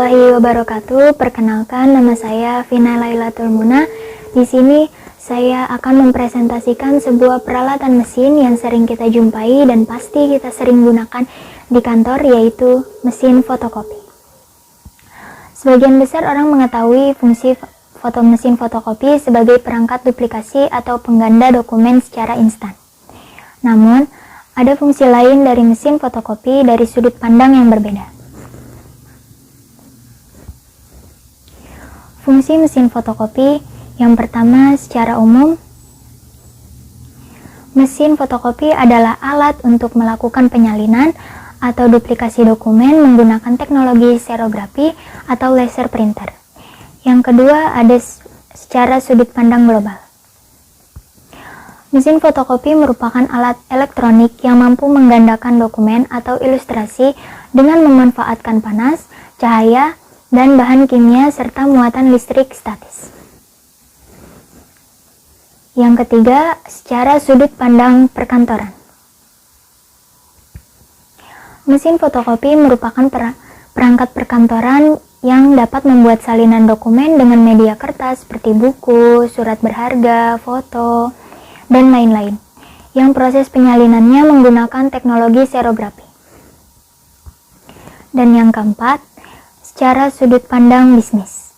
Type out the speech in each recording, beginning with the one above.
warahmatullahi wabarakatuh. Perkenalkan, nama saya Vina Lailatul Muna. Di sini saya akan mempresentasikan sebuah peralatan mesin yang sering kita jumpai dan pasti kita sering gunakan di kantor, yaitu mesin fotokopi. Sebagian besar orang mengetahui fungsi mesin fotokopi sebagai perangkat duplikasi atau pengganda dokumen secara instan. Namun, ada fungsi lain dari mesin fotokopi dari sudut pandang yang berbeda. Fungsi mesin fotokopi yang pertama, secara umum, mesin fotokopi adalah alat untuk melakukan penyalinan atau duplikasi dokumen menggunakan teknologi serografi atau laser printer. Yang kedua, ada secara sudut pandang global. Mesin fotokopi merupakan alat elektronik yang mampu menggandakan dokumen atau ilustrasi dengan memanfaatkan panas, cahaya, dan bahan kimia serta muatan listrik statis. Yang ketiga, secara sudut pandang perkantoran. Mesin fotokopi merupakan perangkat perkantoran yang dapat membuat salinan dokumen dengan media kertas seperti buku, surat berharga, foto, dan lain-lain, yang proses penyalinannya menggunakan teknologi serografi. Dan yang keempat, secara sudut pandang bisnis.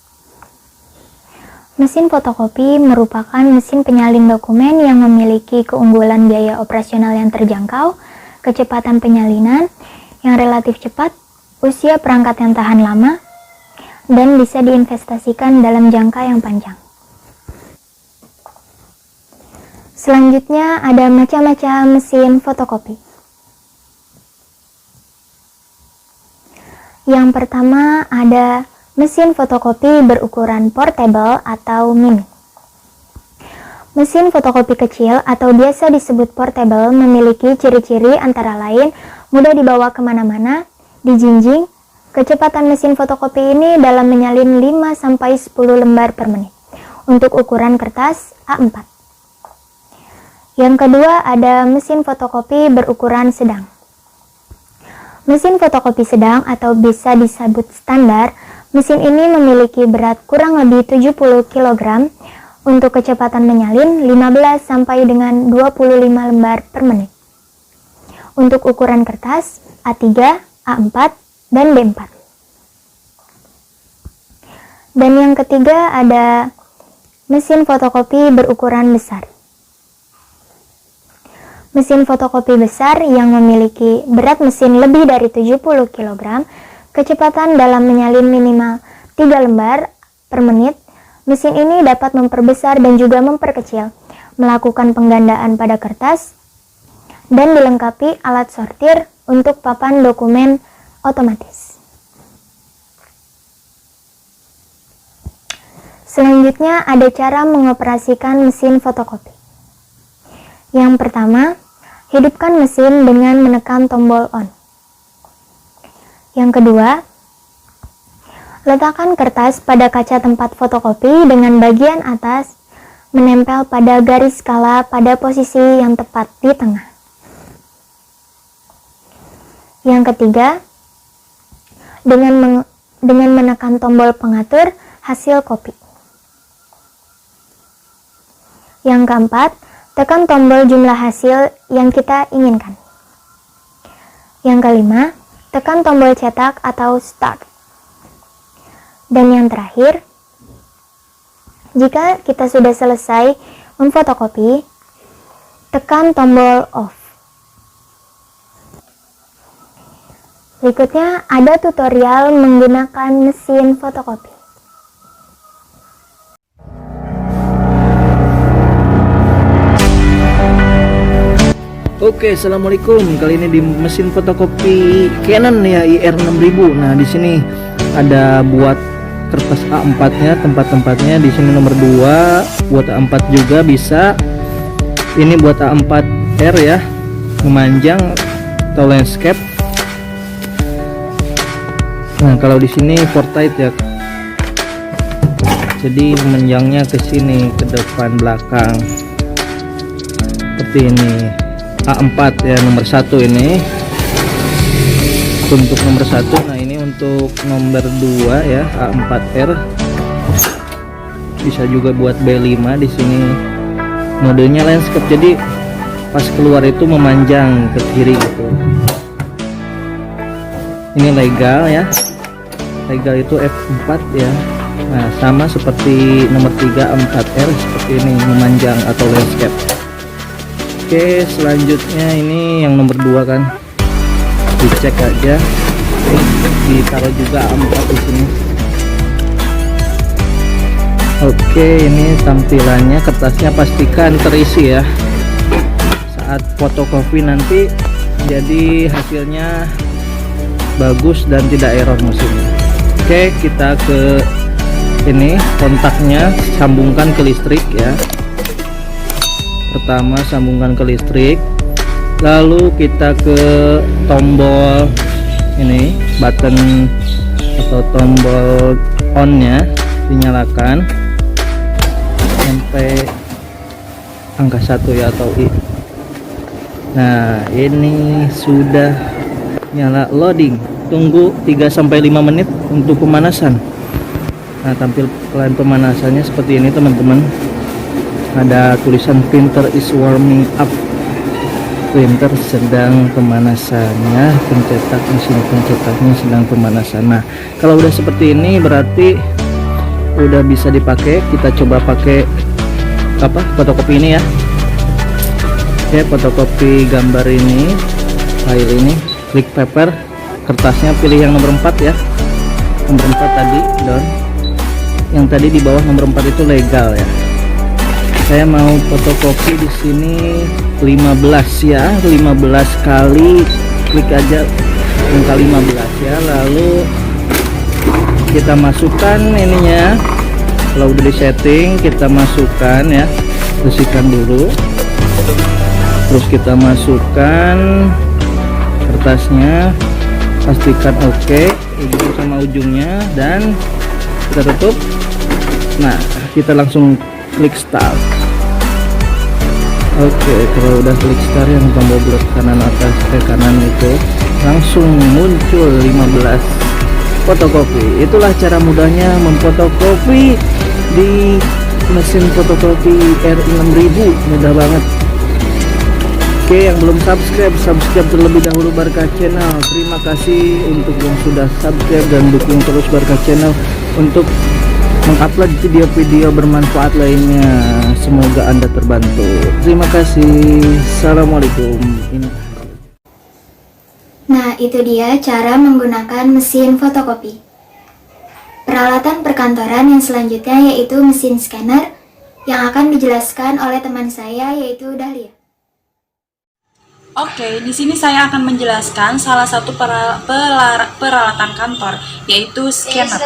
Mesin fotokopi merupakan mesin penyalin dokumen yang memiliki keunggulan biaya operasional yang terjangkau, kecepatan penyalinan yang relatif cepat, usia perangkat yang tahan lama, dan bisa diinvestasikan dalam jangka yang panjang. Selanjutnya ada macam-macam mesin fotokopi. Yang pertama ada mesin fotokopi berukuran portable atau mini. Mesin fotokopi kecil atau biasa disebut portable memiliki ciri-ciri antara lain mudah dibawa kemana-mana, dijinjing. Kecepatan mesin fotokopi ini dalam menyalin 5-10 lembar per menit untuk ukuran kertas A4. Yang kedua ada mesin fotokopi berukuran sedang. Mesin fotokopi sedang atau bisa disebut standar, mesin ini memiliki berat kurang lebih 70 kg untuk kecepatan menyalin 15 sampai dengan 25 lembar per menit. Untuk ukuran kertas A3, A4, dan B4. Dan yang ketiga ada mesin fotokopi berukuran besar. Mesin fotokopi besar yang memiliki berat mesin lebih dari 70 kg, kecepatan dalam menyalin minimal 3 lembar per menit. Mesin ini dapat memperbesar dan juga memperkecil, melakukan penggandaan pada kertas, dan dilengkapi alat sortir untuk papan dokumen otomatis. Selanjutnya ada cara mengoperasikan mesin fotokopi. Yang pertama, hidupkan mesin dengan menekan tombol on. Yang kedua, letakkan kertas pada kaca tempat fotokopi dengan bagian atas menempel pada garis skala pada posisi yang tepat di tengah. Yang ketiga, dengan menekan tombol pengatur hasil kopi. Yang keempat, tekan tombol jumlah hasil yang kita inginkan. Yang kelima, tekan tombol cetak atau start. Dan yang terakhir, jika kita sudah selesai memfotokopi, tekan tombol off. Berikutnya ada tutorial menggunakan mesin fotokopi. Oke, assalamualaikum. Kali ini di mesin fotokopi Canon ya, IR6000. Nah, di sini ada buat kertas A4-nya, tempat-tempatnya. Di sini nomor 2, buat A4 juga bisa. Ini buat A4R ya, memanjang atau landscape. Nah, kalau di sini portrait ya. Jadi memanjangnya ke sini, ke depan belakang. Seperti ini. A4 ya, nomor 1 ini. Untuk nomor 1, nah ini untuk untuk nomor 2 ya, A4R. Bisa juga buat B5. Di sini modenya landscape, jadi pas keluar itu memanjang ke kiri gitu. Ini legal ya, legal itu F4 ya. Nah, sama seperti nomor 3 A4R, seperti ini memanjang atau landscape. Oke, selanjutnya ini yang nomor 2 kan, dicek aja. Ditaruh juga A4 di sini. Oke, ini tampilannya, kertasnya pastikan terisi ya saat fotokopi nanti, jadi hasilnya bagus dan tidak error mesinnya. Oke, kita ke ini kontaknya, sambungkan ke listrik ya. Pertama sambungkan ke listrik, lalu kita ke tombol ini, button atau tombol on nya dinyalakan sampai angka 1 ya, atau I. Nah, ini sudah nyala loading. Tunggu 3-5 menit untuk pemanasan. Nah, tampilan pemanasannya seperti ini teman-teman. Ada tulisan printer is warming up. Printer sedang pemanasannya, mesin pencetaknya sedang pemanasan. Nah, kalau udah seperti ini berarti udah bisa dipakai. Kita coba pakai fotokopi ini ya. Oke, fotokopi gambar ini, file ini, klik paper, kertasnya pilih yang nomor 4 ya. Nomor 4 tadi down. Yang tadi di bawah nomor 4 itu legal ya. Saya mau fotokopi di sini 15 ya, 15 kali, klik aja angka 15 ya. Lalu kita masukkan ininya. Kalau udah di setting, kita masukkan ya, bersihkan dulu, terus kita masukkan kertasnya, pastikan oke, ujung sama ujungnya, dan kita tutup. Nah, kita langsung klik start. Oke, kalau udah klik start, yang tombol blok kanan atas ke kanan itu langsung muncul 15 fotokopi. Itulah cara mudahnya memfotokopi di mesin fotokopi R6000, mudah banget. Oke, yang belum subscribe terlebih dahulu Barkah Channel. Terima kasih untuk yang sudah subscribe dan dukung terus Barkah Channel untuk mengupload video-video bermanfaat lainnya. Semoga Anda terbantu. Terima kasih. Assalamualaikum. Nah, itu dia cara menggunakan mesin fotokopi. Peralatan perkantoran yang selanjutnya yaitu mesin scanner yang akan dijelaskan oleh teman saya yaitu Dahlia. Oke, di sini saya akan menjelaskan salah satu peralatan kantor, yaitu scanner.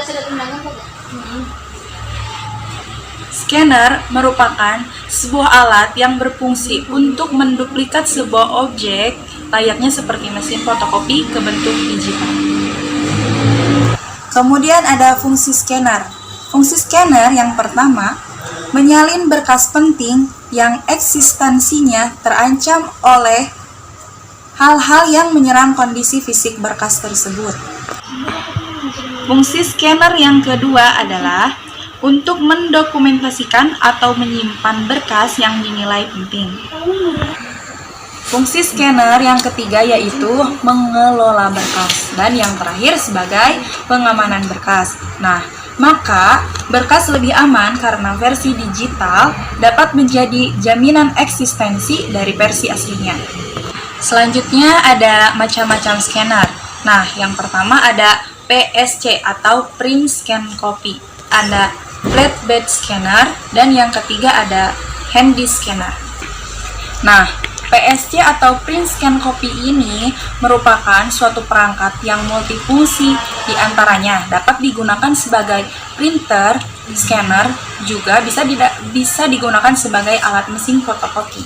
Scanner merupakan sebuah alat yang berfungsi untuk menduplikat sebuah objek layaknya seperti mesin fotokopi ke bentuk digital. Kemudian ada fungsi scanner. Fungsi scanner yang pertama, menyalin berkas penting yang eksistensinya terancam oleh hal-hal yang menyerang kondisi fisik berkas tersebut. Fungsi scanner yang kedua adalah untuk mendokumentasikan atau menyimpan berkas yang dinilai penting. Fungsi scanner yang ketiga yaitu mengelola berkas, dan yang terakhir sebagai pengamanan berkas. Nah, maka berkas lebih aman karena versi digital dapat menjadi jaminan eksistensi dari versi aslinya. Selanjutnya ada macam-macam scanner. Nah, yang pertama ada PSC atau Print Scan Copy, ada Flatbed Scanner, dan yang ketiga ada Handy Scanner. Nah, PSC atau Print Scan Copy ini merupakan suatu perangkat yang multifungsi, diantaranya dapat digunakan sebagai printer, scanner, juga bisa digunakan sebagai alat mesin fotokopi.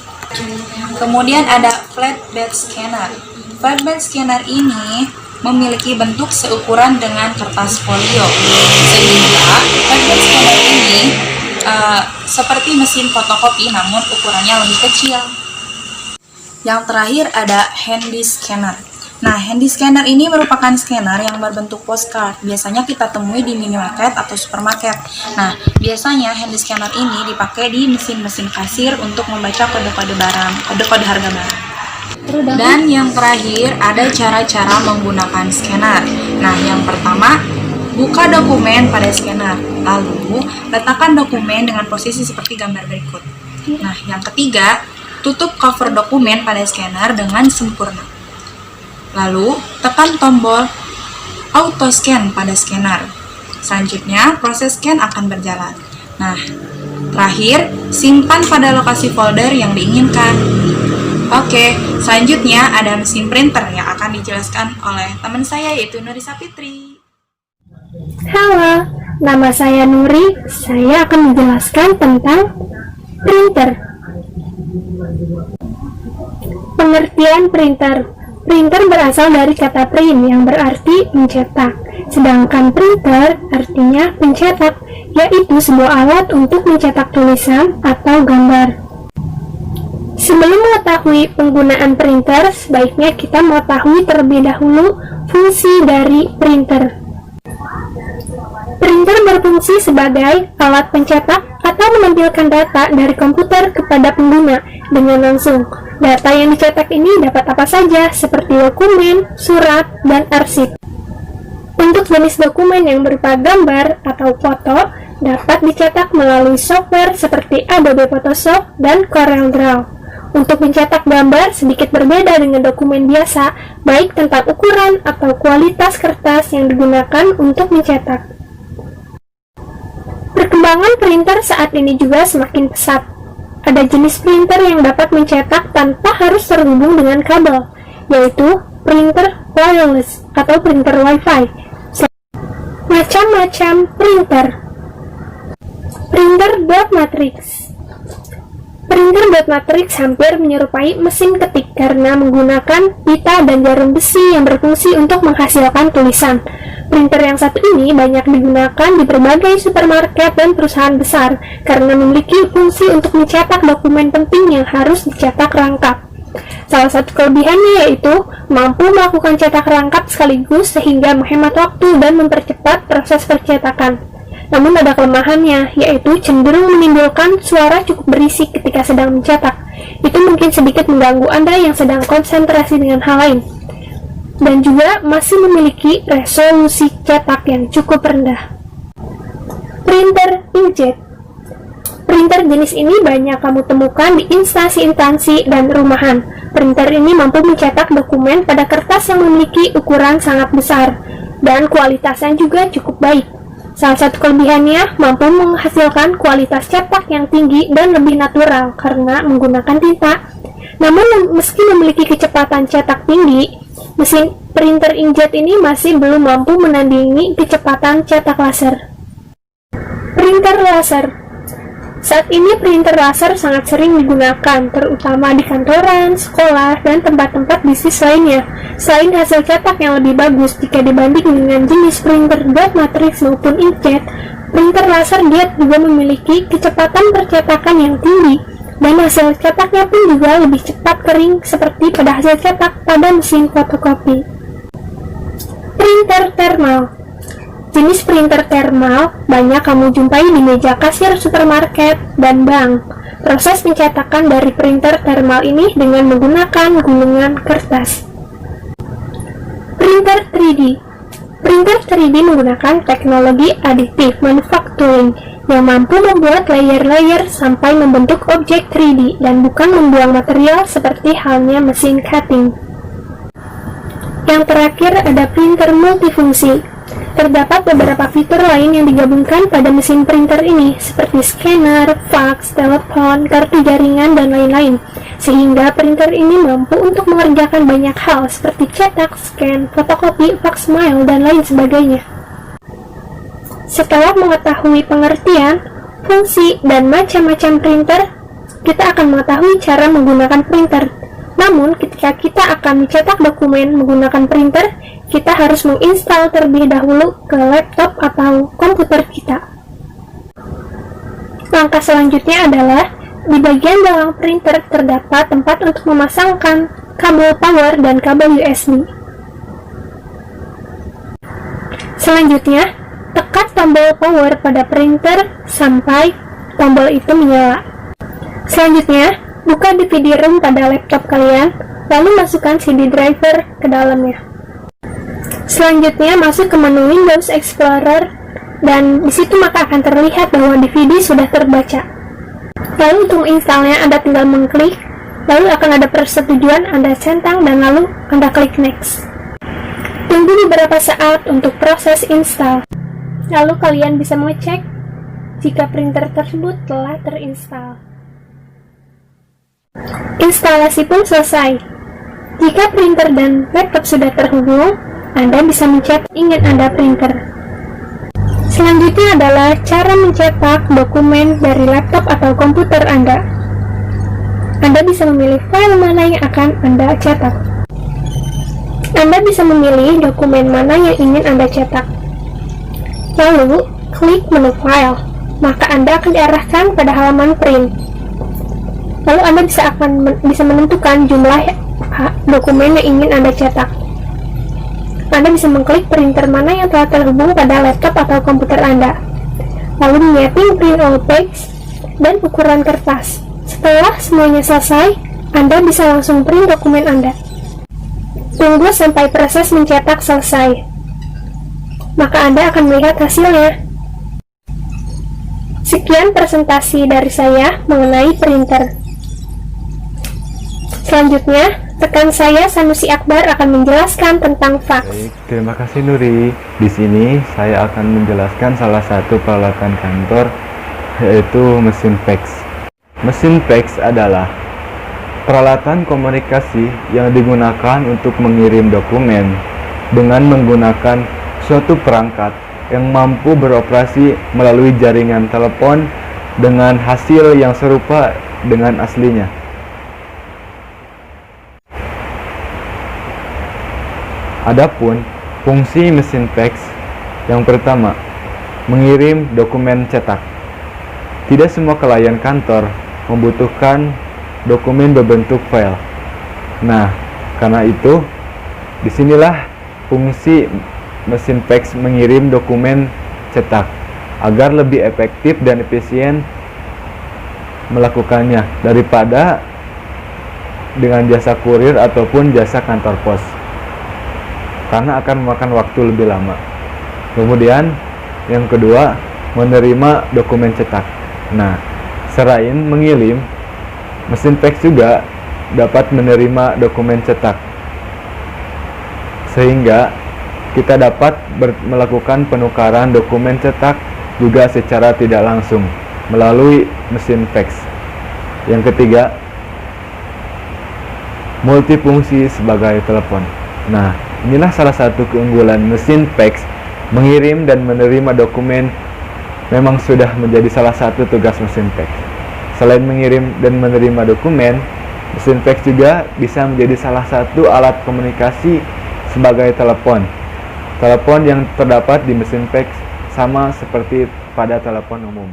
Kemudian ada Flatbed Scanner. Flatbed Scanner ini memiliki bentuk seukuran dengan kertas folio, sehingga Flatbed Scanner ini seperti mesin fotokopi namun ukurannya lebih kecil. Yang terakhir ada Handy Scanner. Nah, handy scanner ini merupakan scanner yang berbentuk postcard. Biasanya kita temui di minimarket atau supermarket. Nah, biasanya handy scanner ini dipakai di mesin-mesin kasir untuk membaca kode-kode barang, kode-kode harga barang. Dan yang terakhir, ada cara-cara menggunakan scanner. Nah, yang pertama, buka dokumen pada scanner. Lalu, letakkan dokumen dengan posisi seperti gambar berikut. Nah, yang ketiga, tutup cover dokumen pada scanner dengan sempurna. Lalu, tekan tombol auto scan pada scanner. Selanjutnya, proses scan akan berjalan. Nah, terakhir, simpan pada lokasi folder yang diinginkan. Oke, selanjutnya ada mesin printer yang akan dijelaskan oleh teman saya yaitu Nurisa Fitri. Halo, nama saya Nuri. Saya akan menjelaskan tentang printer. Pengertian printer. Printer berasal dari kata print yang berarti mencetak. Sedangkan printer artinya pencetak, yaitu sebuah alat untuk mencetak tulisan atau gambar. Sebelum mengetahui penggunaan printer, sebaiknya kita mengetahui terlebih dahulu fungsi dari printer. Printer berfungsi sebagai alat pencetak atau menampilkan data dari komputer kepada pengguna dengan langsung. Data yang dicetak ini dapat apa saja, seperti dokumen, surat, dan arsip. Untuk jenis dokumen yang berupa gambar atau foto, dapat dicetak melalui software seperti Adobe Photoshop dan CorelDRAW. Untuk mencetak gambar sedikit berbeda dengan dokumen biasa, baik tentang ukuran atau kualitas kertas yang digunakan untuk mencetak. Perkembangan printer saat ini juga semakin pesat. Ada jenis printer yang dapat mencetak tanpa harus terhubung dengan kabel, yaitu printer wireless atau printer Wi-Fi. Macam-macam printer. Printer dot matrix. Printer dot matrix hampir menyerupai mesin ketik karena menggunakan pita dan jarum besi yang berfungsi untuk menghasilkan tulisan. Printer yang satu ini banyak digunakan di berbagai supermarket dan perusahaan besar karena memiliki fungsi untuk mencetak dokumen penting yang harus dicetak rangkap. Salah satu kelebihannya yaitu mampu melakukan cetak rangkap sekaligus sehingga menghemat waktu dan mempercepat proses percetakan. Namun ada kelemahannya, yaitu cenderung menimbulkan suara cukup berisik ketika sedang mencetak. Itu mungkin sedikit mengganggu Anda yang sedang konsentrasi dengan hal lain. Dan juga masih memiliki resolusi cetak yang cukup rendah. Printer inkjet. Printer jenis ini banyak kamu temukan di instansi-instansi dan rumahan. Printer ini mampu mencetak dokumen pada kertas yang memiliki ukuran sangat besar, dan kualitasnya juga cukup baik. Salah satu kelebihannya mampu menghasilkan kualitas cetak yang tinggi dan lebih natural karena menggunakan tinta. Namun meski memiliki kecepatan cetak tinggi, mesin printer inkjet ini masih belum mampu menandingi kecepatan cetak laser. Printer laser. Saat ini printer laser sangat sering digunakan, terutama di kantoran, sekolah, dan tempat-tempat bisnis lainnya. Selain hasil cetak yang lebih bagus jika dibanding dengan jenis printer dot matrix maupun inkjet, printer laser dia juga memiliki kecepatan percetakan yang tinggi, dan hasil cetaknya pun juga lebih cepat kering seperti pada hasil cetak pada mesin fotokopi. Printer thermal. Jenis printer thermal banyak kamu jumpai di meja kasir supermarket dan bank. Proses pencetakan dari printer thermal ini dengan menggunakan gulungan kertas. Printer 3D. Printer 3D menggunakan teknologi additive manufacturing yang mampu membuat layer-layer sampai membentuk objek 3D dan bukan membuang material seperti halnya mesin cutting. Yang terakhir ada printer multifungsi. Terdapat beberapa fitur lain yang digabungkan pada mesin printer ini, seperti scanner, fax, telepon, kartu jaringan, dan lain-lain, sehingga printer ini mampu untuk mengerjakan banyak hal seperti cetak, scan, fotokopi, fax mail, dan lain sebagainya. Setelah mengetahui pengertian, fungsi, dan macam-macam printer, kita akan mengetahui cara menggunakan printer. Namun, ketika kita akan mencetak dokumen menggunakan printer, kita harus menginstal terlebih dahulu ke laptop atau komputer kita. Langkah selanjutnya adalah, di bagian belakang printer terdapat tempat untuk memasangkan kabel power dan kabel USB. Selanjutnya, tekan tombol power pada printer sampai tombol itu menyala. Selanjutnya, buka DVD ROM pada laptop kalian, lalu masukkan CD driver ke dalamnya. Selanjutnya, masuk ke menu Windows Explorer, dan di situ maka akan terlihat bahwa DVD sudah terbaca. Lalu untuk installnya Anda tinggal mengklik, lalu akan ada persetujuan, Anda centang, dan lalu Anda klik next. Tunggu beberapa saat untuk proses install. Lalu kalian bisa mengecek jika printer tersebut telah terinstall. Instalasi pun selesai. Jika printer dan laptop sudah terhubung, Anda bisa mencet ingin Anda printer. Selanjutnya adalah cara mencetak dokumen dari laptop atau komputer Anda. Anda bisa memilih file mana yang akan Anda cetak. Anda bisa memilih dokumen mana yang ingin Anda cetak. Lalu, klik menu file, maka Anda akan diarahkan pada halaman print. Lalu Anda bisa menentukan jumlah dokumen yang ingin Anda cetak. Anda bisa mengklik printer mana yang telah terhubung pada laptop atau komputer Anda, lalu menyeting print all page dan ukuran kertas. Setelah semuanya selesai, Anda bisa langsung print dokumen Anda. Tunggu sampai proses mencetak selesai, maka Anda akan melihat hasilnya. Sekian presentasi dari saya mengenai printer. Selanjutnya, rekan saya Sanusi Akbar akan menjelaskan tentang fax. Baik, terima kasih Nuri. Di sini saya akan menjelaskan salah satu peralatan kantor, yaitu mesin fax. Mesin fax adalah peralatan komunikasi yang digunakan untuk mengirim dokumen dengan menggunakan suatu perangkat yang mampu beroperasi melalui jaringan telepon dengan hasil yang serupa dengan aslinya. Adapun fungsi mesin fax yang pertama, mengirim dokumen cetak. Tidak semua klien kantor membutuhkan dokumen berbentuk file. Nah, karena itu, disinilah fungsi mesin fax mengirim dokumen cetak agar lebih efektif dan efisien melakukannya daripada dengan jasa kurir ataupun jasa kantor pos, karena akan memakan waktu lebih lama. Kemudian yang kedua, menerima dokumen cetak. Nah, selain mengirim, mesin fax juga dapat menerima dokumen cetak, sehingga kita dapat melakukan penukaran dokumen cetak juga secara tidak langsung melalui mesin fax. Yang ketiga, multifungsi sebagai telepon. Nah, inilah salah satu keunggulan mesin fax. Mengirim dan menerima dokumen memang sudah menjadi salah satu tugas mesin fax. Selain mengirim dan menerima dokumen, mesin fax juga bisa menjadi salah satu alat komunikasi sebagai telepon. Telepon yang terdapat di mesin fax sama seperti pada telepon umum.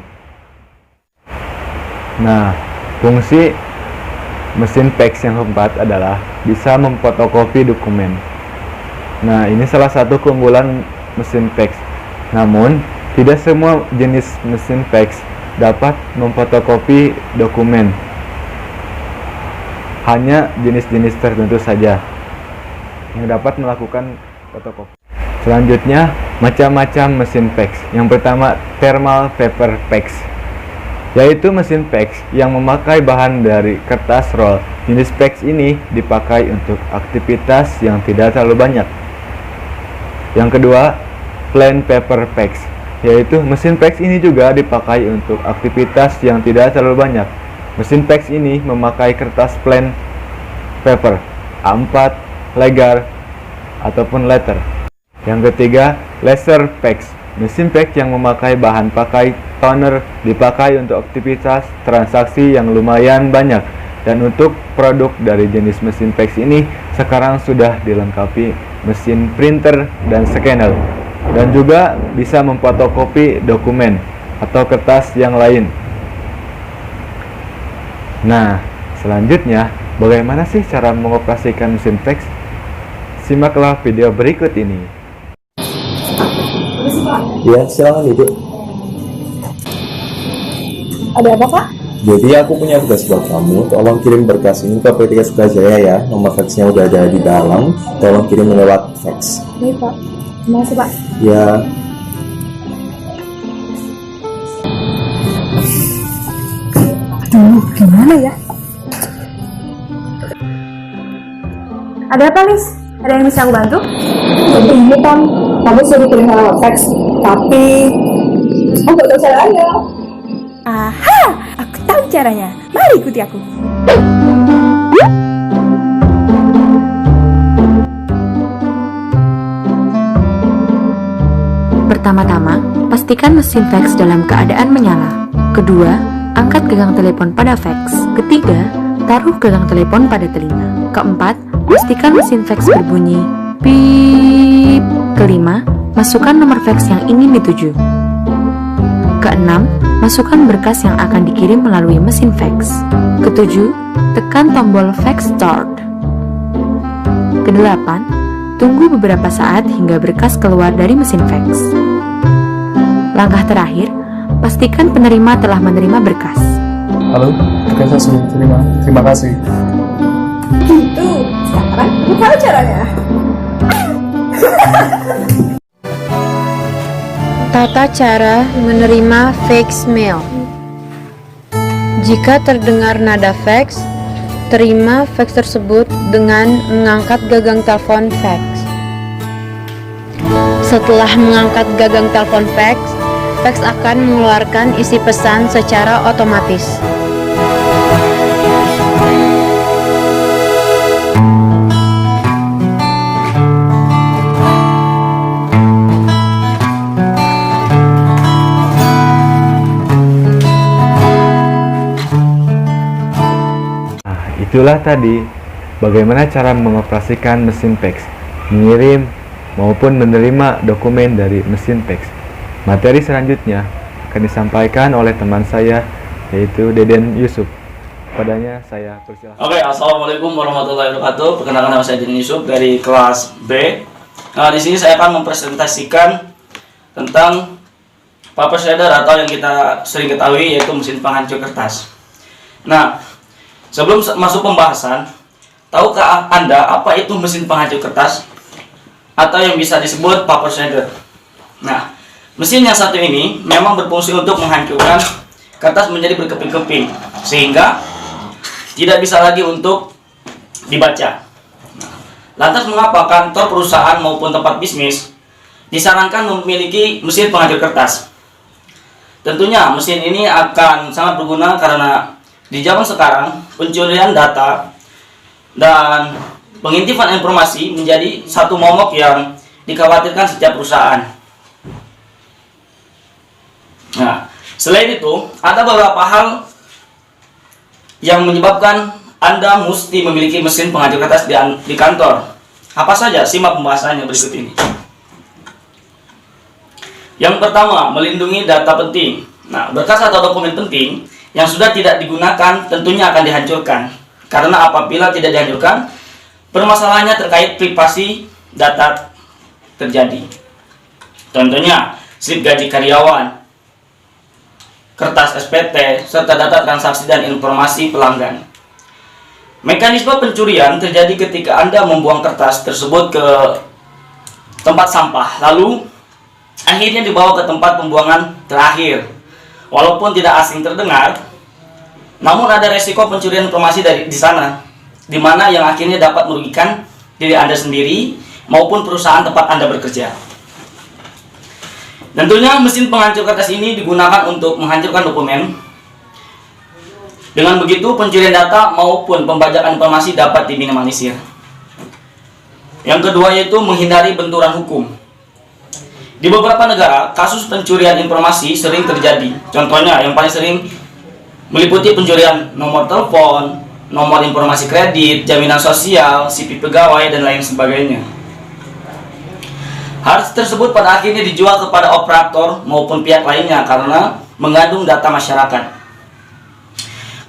Nah, fungsi mesin fax yang keempat adalah bisa memfotokopi dokumen. Nah, ini salah satu keunggulan mesin fax. Namun, tidak semua jenis mesin fax dapat memfotokopi dokumen. Hanya jenis-jenis tertentu saja yang dapat melakukan fotokopi. Selanjutnya, macam-macam mesin fax. Yang pertama, thermal paper fax, yaitu mesin fax yang memakai bahan dari kertas roll. Jenis fax ini dipakai untuk aktivitas yang tidak terlalu banyak. Yang kedua, plain paper fax, yaitu mesin fax ini juga dipakai untuk aktivitas yang tidak terlalu banyak. Mesin fax ini memakai kertas plain paper A4, legar, ataupun letter. Yang ketiga, laser fax, mesin fax yang memakai bahan pakai toner, dipakai untuk aktivitas transaksi yang lumayan banyak. Dan untuk produk dari jenis mesin fax ini sekarang sudah dilengkapi mesin printer dan scanner, dan juga bisa memfotokopi dokumen atau kertas yang lain. Nah, selanjutnya, bagaimana sih cara mengoperasikan mesin fax? Simaklah video berikut ini. Ya, silakan duduk. Ada apa, Pak? Jadi aku punya tugas buat kamu. Tolong kirim berkas ini ke P3 Sukajaya ya. Nomor faxnya udah ada di dalam. Tolong kirim lewat fax. Baik, Pak. Terima kasih, Pak. Ya. Aduh, gimana ya? Ada apa, Lis? Ada yang bisa aku bantu? Jadi ini kan kamu suruh kirim lewat fax, tapi aku nggak tahu caranya. Aha, aku tahu caranya. Mari ikuti aku. Pertama-tama, pastikan mesin fax dalam keadaan menyala. Kedua, angkat gagang telepon pada fax. Ketiga, taruh gagang telepon pada telinga. Keempat, pastikan mesin fax berbunyi piip. Kelima, masukkan nomor fax yang ingin dituju. Keenam, masukkan berkas yang akan dikirim melalui mesin fax. Ketujuh, tekan tombol fax start. Kedelapan, tunggu beberapa saat hingga berkas keluar dari mesin fax. Langkah terakhir, pastikan penerima telah menerima berkas. Halo, berkas hasil. Terima kasih. Gitu. Sekarang aku tahu caranya. Tata cara menerima fax mail. Jika terdengar nada fax, terima fax tersebut dengan mengangkat gagang telepon fax. Setelah mengangkat gagang telepon fax, fax akan mengeluarkan isi pesan secara otomatis. Itulah tadi bagaimana cara mengoperasikan mesin fax, mengirim maupun menerima dokumen dari mesin fax. Materi selanjutnya akan disampaikan oleh teman saya, yaitu Deden Yusuf. Padanya saya persilahkan. Oke, assalamualaikum warahmatullahi wabarakatuh. Perkenalkan, nama saya Deden Yusuf dari kelas B. Nah, di sini saya akan mempresentasikan tentang paper shredder atau yang kita sering ketahui yaitu mesin penghancur kertas. Nah, sebelum masuk pembahasan, tahukah Anda apa itu mesin penghancur kertas? Atau yang bisa disebut paper shredder. Nah, mesin yang satu ini memang berfungsi untuk menghancurkan kertas menjadi berkeping-keping, sehingga tidak bisa lagi untuk dibaca. Lantas mengapa kantor perusahaan maupun tempat bisnis disarankan memiliki mesin penghancur kertas? Tentunya mesin ini akan sangat berguna karena di zaman sekarang, pencurian data dan pengintipan informasi menjadi satu momok yang dikhawatirkan setiap perusahaan. Nah, selain itu, ada beberapa hal yang menyebabkan Anda mesti memiliki mesin penghancur kertas di kantor. Apa saja? Simak pembahasannya berikut ini. Yang pertama, melindungi data penting. Nah, berkas atau dokumen penting yang sudah tidak digunakan tentunya akan dihancurkan. Karena apabila tidak dihancurkan, permasalahannya terkait privasi data terjadi. Contohnya, slip gaji karyawan, kertas SPT, serta data transaksi dan informasi pelanggan. Mekanisme pencurian terjadi ketika Anda membuang kertas tersebut ke tempat sampah, lalu akhirnya dibawa ke tempat pembuangan terakhir. Walaupun tidak asing terdengar, namun ada resiko pencurian informasi di sana, di mana yang akhirnya dapat merugikan diri Anda sendiri maupun perusahaan tempat Anda bekerja. Tentunya mesin penghancur kertas ini digunakan untuk menghancurkan dokumen. Dengan begitu, pencurian data maupun pembajakan informasi dapat diminimalisir. Yang kedua yaitu menghindari benturan hukum. Di beberapa negara, kasus pencurian informasi sering terjadi. Contohnya, yang paling sering meliputi pencurian nomor telepon, nomor informasi kredit, jaminan sosial, CV pegawai, dan lain sebagainya. Hal tersebut pada akhirnya dijual kepada operator maupun pihak lainnya karena mengandung data masyarakat.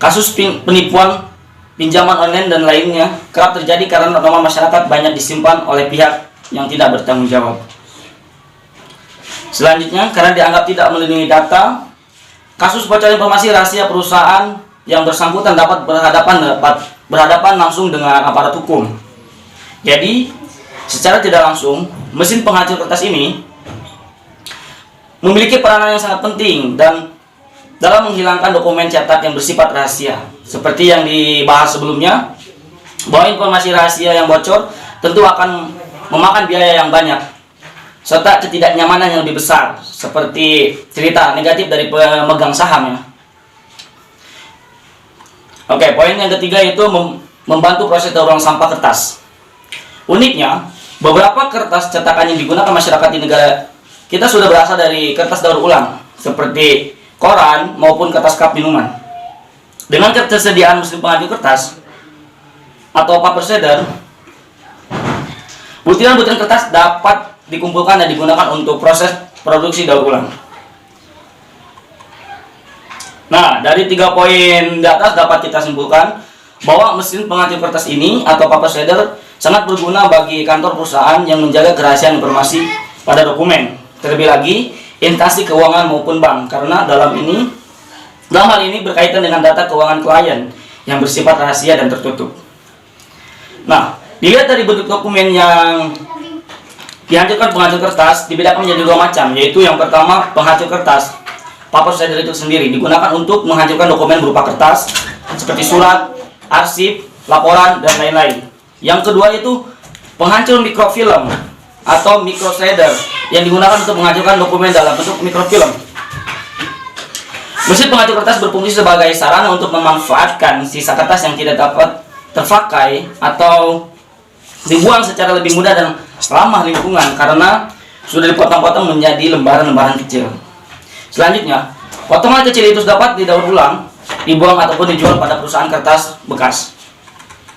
Kasus penipuan, pinjaman online, dan lainnya kerap terjadi karena nomor masyarakat banyak disimpan oleh pihak yang tidak bertanggung jawab. Selanjutnya, karena dianggap tidak melindungi data, kasus bocor informasi rahasia perusahaan yang bersangkutan dapat berhadapan langsung dengan aparat hukum. Jadi, secara tidak langsung, mesin penghancur kertas ini memiliki peranan yang sangat penting dan dalam menghilangkan dokumen cetak yang bersifat rahasia. Seperti yang dibahas sebelumnya, bahwa informasi rahasia yang bocor tentu akan memakan biaya yang banyak serta ketidaknyamanan yang lebih besar, seperti cerita negatif dari pemegang saham ya. Oke, poin yang ketiga itu membantu proses daur ulang sampah kertas. Uniknya, beberapa kertas cetakan yang digunakan masyarakat di negara kita sudah berasal dari kertas daur ulang, seperti koran maupun kertas cup minuman. Dengan ketersediaan mesin penghancur kertas atau paper shredder, butiran-butiran kertas dapat dikumpulkan dan digunakan untuk proses produksi daur ulang. Nah, dari 3 poin di atas dapat kita simpulkan bahwa mesin penghancur kertas ini atau paper shredder sangat berguna bagi kantor perusahaan yang menjaga kerahasiaan informasi pada dokumen. Terlebih lagi, instansi keuangan maupun bank, karena dalam hal ini berkaitan dengan data keuangan klien yang bersifat rahasia dan tertutup. Nah, dilihat dari bentuk dokumen yang dihancurkan penghancur kertas dibedakan menjadi 2 macam, yaitu yang pertama penghancur kertas. Paper shredder itu sendiri digunakan untuk menghancurkan dokumen berupa kertas seperti surat, arsip, laporan, dan lain-lain. Yang kedua itu penghancur mikrofilm atau micro shredder yang digunakan untuk menghancurkan dokumen dalam bentuk mikrofilm. Mesin penghancur kertas berfungsi sebagai sarana untuk memanfaatkan sisa kertas yang tidak dapat terpakai atau dibuang secara lebih mudah dan ramah lingkungan karena sudah dipotong-potong menjadi lembaran-lembaran kecil. Selanjutnya, potongan kecil itu dapat didaur ulang, dibuang ataupun dijual pada perusahaan kertas bekas.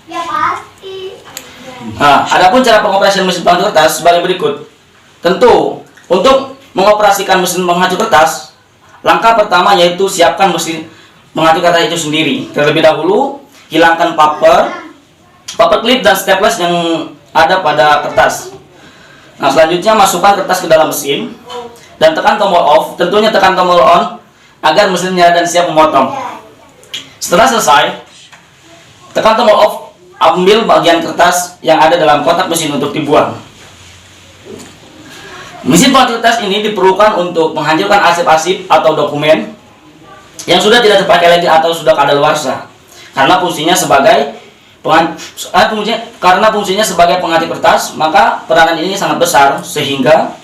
Ya pasti. Nah, adapun cara pengoperasian mesin penghancur kertas sebagai berikut. Tentu, untuk mengoperasikan mesin penghancur kertas, langkah pertama yaitu siapkan mesin penghancur kertas itu sendiri. Terlebih dahulu, hilangkan paper clip dan staples yang ada pada kertas. Nah, selanjutnya masukkan kertas ke dalam mesin dan tekan tombol off, tentunya tekan tombol on agar mesin nyala dan siap memotong. Setelah selesai, tekan tombol off, ambil bagian kertas yang ada dalam kotak mesin untuk dibuang. Mesin penghancur kertas ini diperlukan untuk menghancurkan arsip-arsip atau dokumen yang sudah tidak terpakai lagi atau sudah kadaluarsa, karena fungsinya sebagai penghancur kertas, maka peranan ini sangat besar sehingga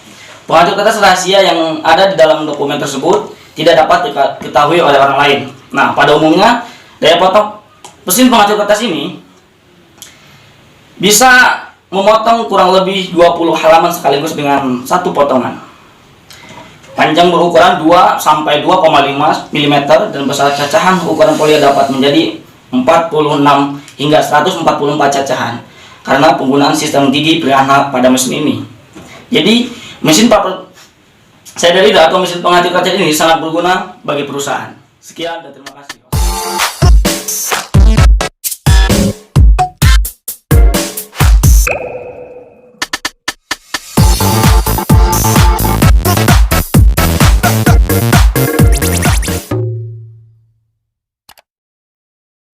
penghancur kertas rahasia yang ada di dalam dokumen tersebut tidak dapat diketahui oleh orang lain. Nah, pada umumnya daya potong mesin penghancur kertas ini bisa memotong kurang lebih 20 halaman sekaligus dengan satu potongan. Panjang berukuran 2 sampai 2,5 mm dan besar cacahan ukuran folio dapat menjadi 46 hingga 144 cacahan karena penggunaan sistem gigi Brianna pada mesin ini. Jadi, mesin paper shredder atau mesin penghancur kertas ini sangat berguna bagi perusahaan. Sekian dan terima kasih.